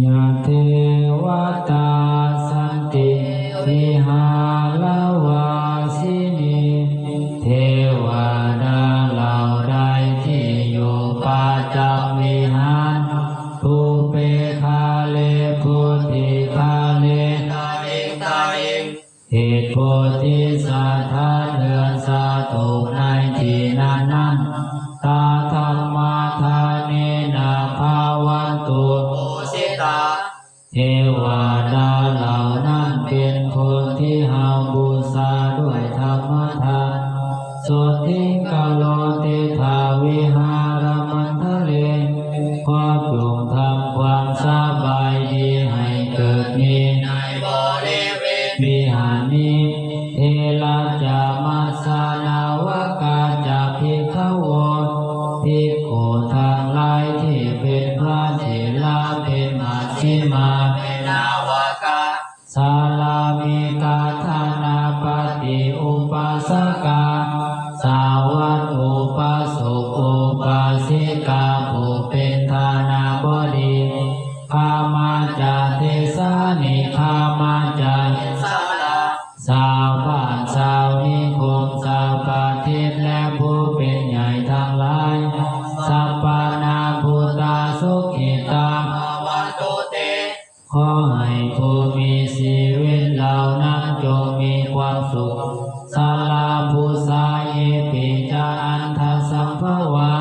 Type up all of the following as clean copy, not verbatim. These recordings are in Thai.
ยะเทวตาสันติวิหารวาสินีเทวดาเหล่าใดที่อยู่ประจำวิหารภูเปคาเลพุทธิคาเลตาเองเหตุโพธิสัตถะเดือนสาธุในที่นั้นตาธรรมาทาเนนะภาวันตุปุสิตาเทวดาเหล่านั้นเป็นคนที่หาบูชาด้วยธรรมทานสุทิกาโลติทาวิหารมันทะเลขอจงทำความสบายดีให้เกิดมีในบริเวณวิหารนี้เทระจามาสานาวกาจาภิกขโวภิกขุทั้งหลายที่เป็นพระเถระเป็นมัชฌิมาเป็นนาวกาสาลามิกาธานาปฏิอุปัสสกาสาวัตอุปสกอุปาสิกาผู้เป็นทานาบดีขามมาจาเทสานิขามมาจาสาลาสาวบ้านสาวนิคมสาวประเทศและผู้เป็นใหญ่ทั้งหลายสัพพนาพุทธาสุขิตาวันโตเตขอให้ผู้มีชีวิตเหล่านั้นจงมีความสุขสาลาภูสาเยปิจาอันทสัมภวา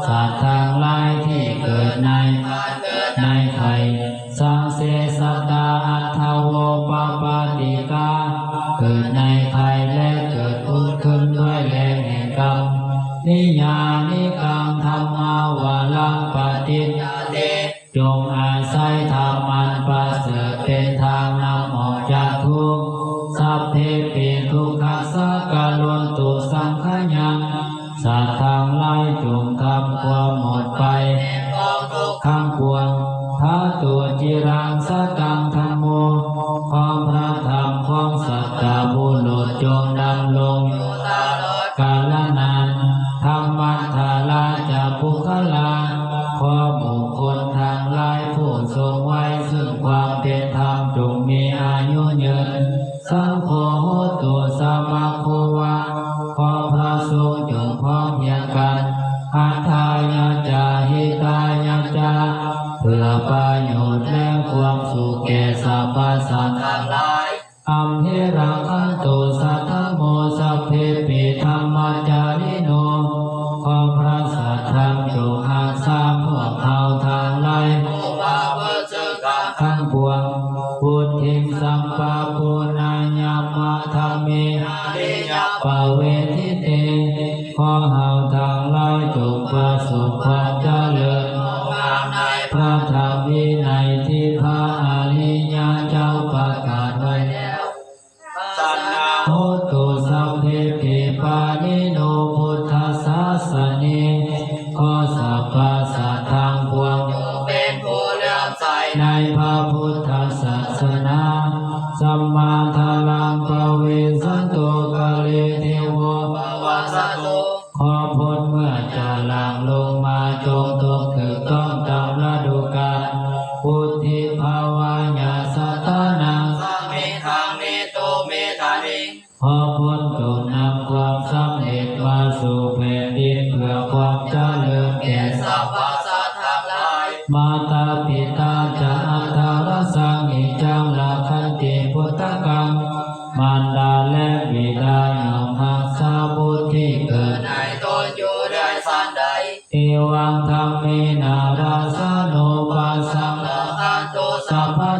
สัตว์ทั้งหลายที่เกิดในไข่สังเสสตาอัตถโวปปาติกาเกิดในไข่และเกิดขึ้นด้วยแรงแห่งกรรมนิยานิกังธรรมาวาลังปฏิจจเตจงอาศัยธรรมอันประเสริฐเป็นทางนำออกจากทุกข์สัพเพปิทุกขัสสะกะลวนตุสังขยังสัตว์ทั้งหลายจงทำความหมดไปข้างปวงท้าตัวจิรังสตังธรรมโมความพระธรรมของสัตตบุรุษจงดำรงอยู่ตลอดกาลนานธรรมัทธาลาจะปุคลาขอบุคคลทั้งหลายผู้ทรงไว้ซึ่งความเป็นธรรมจงมีอายุยืนสังโฆโหตุสัมมาโควะขอพระสงฆ์จงพร้อมเพรียงกันอัฏฐายาจาหิตายาจาเพื่อประโยชน์และความสุขแก่สรรพสัตว์ทั้งหลายอัมเหรังคันตุสัทธโมสัพเพปิธรรมจาริโนขอพระสัทธรรมจงอาสาพวกเขาทั้งหลายทั้งปวงพุทธิสัมปะปุณาญามะธรรมิหาริยปเวทิเตขอเฮาทั้งหลายจงประสบความเจริญในพระธรรมวินัยที่พระอริยเจ้าประกาศไว้แล้วสันนาโหตุสัพเพปิปานิโนพุทธศาสนิขอสัพพสัตว์ทั้งปวงจงเป็นผู้เลื่อมใสในพระพุทธศาสนาสัมมาทารังปเวสันโตกะเลเทโวปวัสสตุขอพ้นเมื่อจะหลั่งลงมาจงตกถึงต้องตามฤดูกาลพุทธิภาวะญาสัตตานังสัมมิทังนิโตเมธานิขอพ้นจงนำความสำเร็จมาสู่แผ่นดินเพื่อความเจริญแก่สรรพสัตว์ทั้งหลายมาตาปิตาจะอัตตารสังหิจังละคันติพุทธกังมารดาและบิดายอมหักษาบุตรที่เกิดในตนอยู่ด้วยสันใดเอวังธรรมเมนาราสโนปัสสังละคันตุสัพพะ